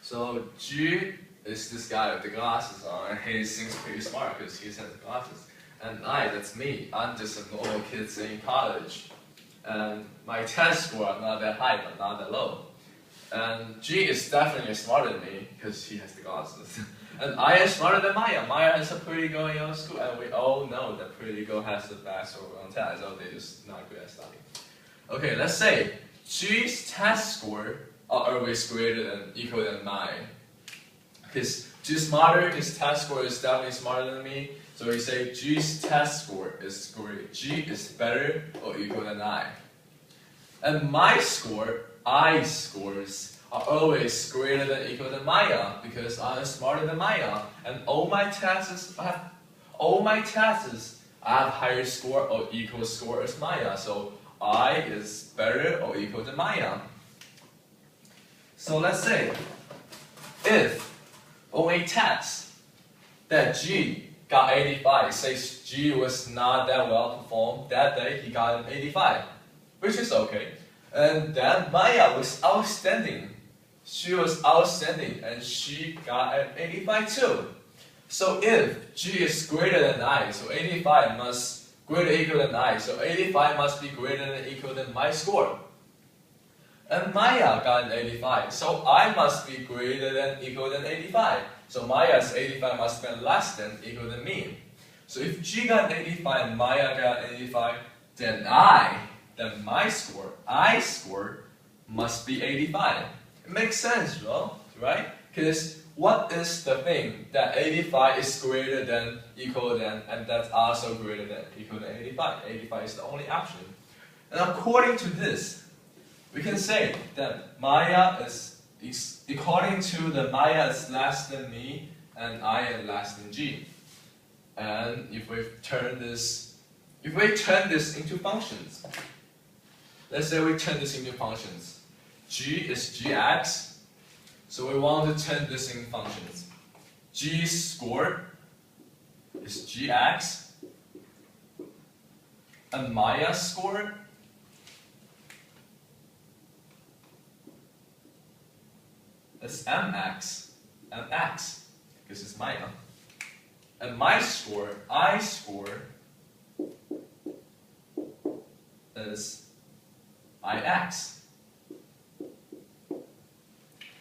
So G is this guy with the glasses on, and he seems pretty smart because he has the glasses. And I, that's me. I'm just a normal kid in college. And my test score not that high, but not that low. And G is definitely smarter than me because he has the glasses. And I is smarter than Maya. Maya has a pretty girl in our school, and we all know that pretty girl has the best score on test, so they're just not good at studying. Okay, let's say G's test score are always greater than equal than mine. Because G's smarter, his test score is definitely smarter than me. So we say G's test score is great. G is better or equal than I. And my score, I scores, are always greater than equal than Maya because I'm smarter than Maya. And all my tests I have higher score or equal score as Maya. So I is better or equal to Maya. So let's say if on a test that G got 85, says G was not that well performed that day, he got an 85, which is okay. And then Maya was outstanding. She was outstanding and she got an 85 too. So if G is greater than I, so 85 must greater or equal than I, so 85 must be greater than or equal than my score. And Maya got an 85, so I must be greater than equal than 85. So Maya's 85 must be less than equal than me. So if G got an 85 and Maya got an 85, then my score, I score, must be 85. It makes sense, right? Because what is the thing that 85 is greater than, equal than, and that's also greater than, equal than 85? 85 is the only option. And according to this, we can say that Maya is according to the Maya is less than me and I am less than G. And if we turn this into functions, let's say we turn this into functions. G is gx, so we want to turn this into functions. G's score is gx, and Maya's score is mx, because it's Maya. And my score, I score, is ix.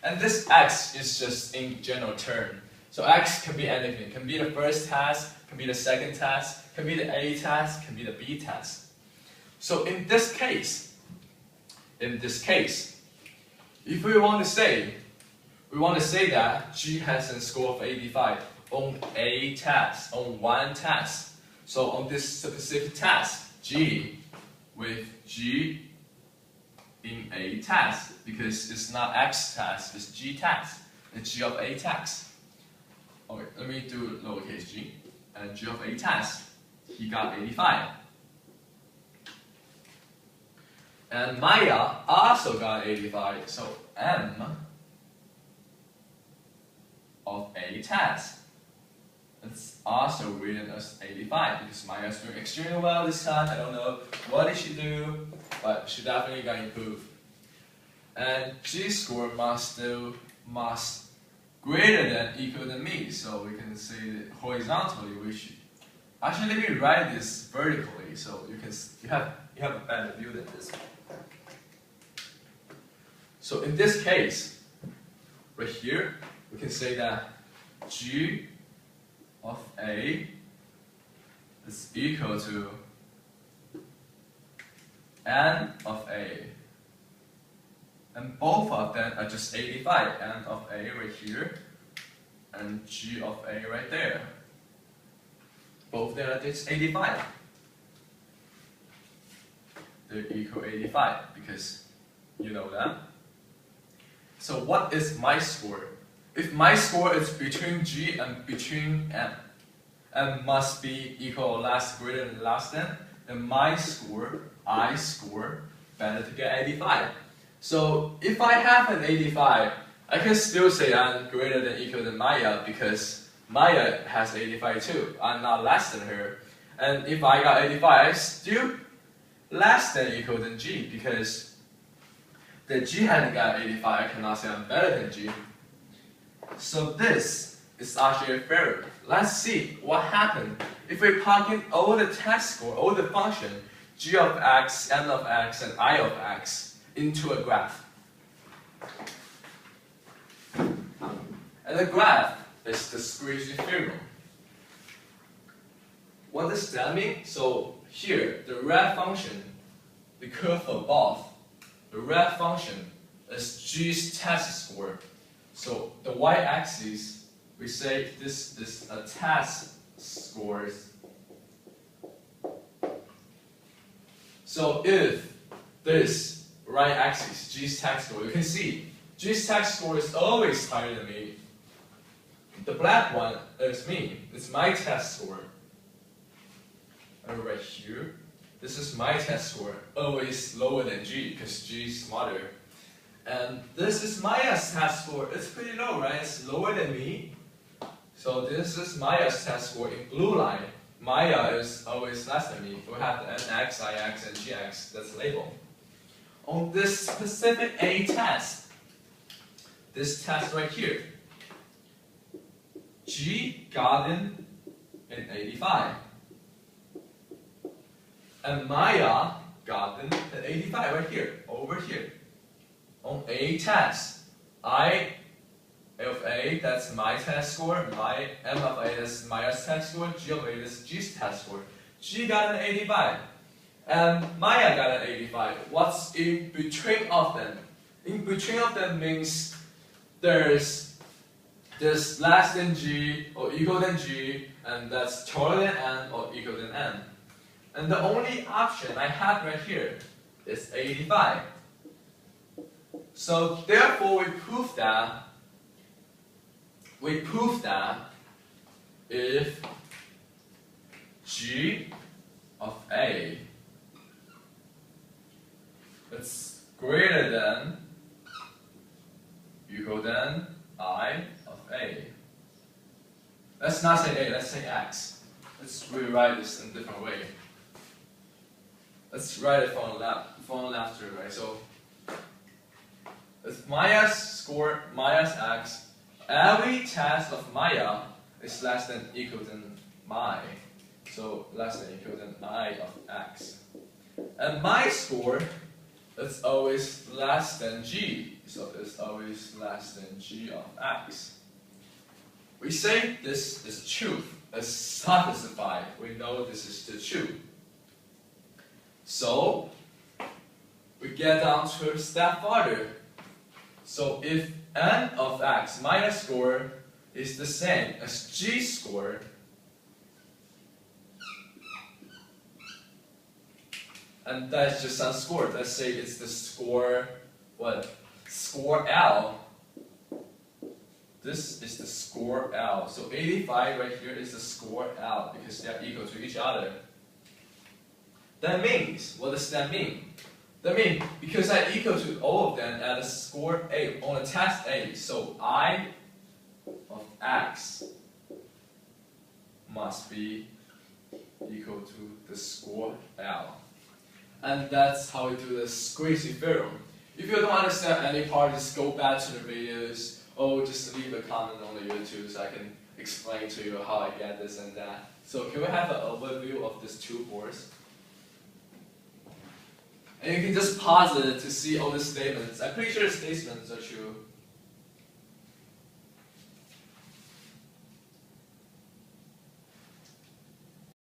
And this x is just in general term. So x can be anything. It can be the first task, can be the second task, can be the A task, can be the B task. So in this case, if we want to say that G has a score of 85 on a task, on one task. So on this specific task, G with G in a task, because it's not X task, it's G task. It's G of a task. Okay, let me do lowercase g. And G of a task, he got 85. And Maya also got 85, so M of a task. It's also written as 85 because Maya's doing extremely well this time. I don't know what did she do, but she definitely got improved. And G score must greater than equal than me, so we can say that horizontally we should actually let me write this vertically, so you have a better view than this. So in this case, right here, we can say that G of A is equal to N of A. And both of them are just 85. N of A right here and G of A right there. Both of them are just 85. They're equal 85 because you know that. So what is my score? If my score is between G and between M, and must be equal or less, greater than less than, then my score, I score, better to get 85. So if I have an 85, I can still say I'm greater than equal than Maya because Maya has 85 too. I'm not less than her. And if I got 85, I'm still less than equal than G because the G hadn't got 85. I cannot say I'm better than G. So this is actually a theorem. Let's see what happens if we plug in all the test score, all the function, g of x, n of x, and I of x into a graph. And the graph is the squeezy theorem. What does that mean? So here, the red function, the curve above, the red function is g's test score. So the y-axis, we say this is a test scores. So if this right axis, g's test score, you can see g's test score is always higher than me. The black one is me. It's my test score. And right here, this is my test score, always lower than G because G is smarter. And this is Maya's test score. It's pretty low, right? It's lower than me. So this is Maya's test score in blue line. Maya is always less than me. We have the NX, IX, and GX that's labeled. On this specific A test, this test right here, G gotten in 85. And Maya gotten an 85 right here, over here. On A test, I of A, that's my test score, my M of A, that's Maya's test score, G of A, that's G's test score. G got an 85, and Maya got an 85. What's in between of them? In between of them means there's this less than G or equal than G, and that's taller than N or equal than N. And the only option I have right here is 85. So therefore we prove that if G of A is greater than equal than I of A. Let's not say A, let's say X. Let's rewrite this in a different way. Let's write it from left to right. So if Maya's score, Maya's X, every test of Maya is less than equal than my. So less than equal than I of X. And my score is always less than G. So it's always less than G of X. We say this is truth. It's satisfied. We know this is the truth. So we get down to a step further. So if N of X, Maya's score, is the same as G score, and that's just some score. Let's say it's the score, what? Score L. This is the score L. So 85 right here is the score L because they are equal to each other. That means, what does that mean? That means, because I equal to all of them at a score A, on a test A, so I of X must be equal to the score L. And that's how we do the squeezy theorem. If you don't understand any part, just go back to the videos, or just leave a comment on the YouTube so I can explain to you how I get this and that. So can we have an overview of these two boards? And you can just pause it to see all the statements. I'm pretty sure the statements are true.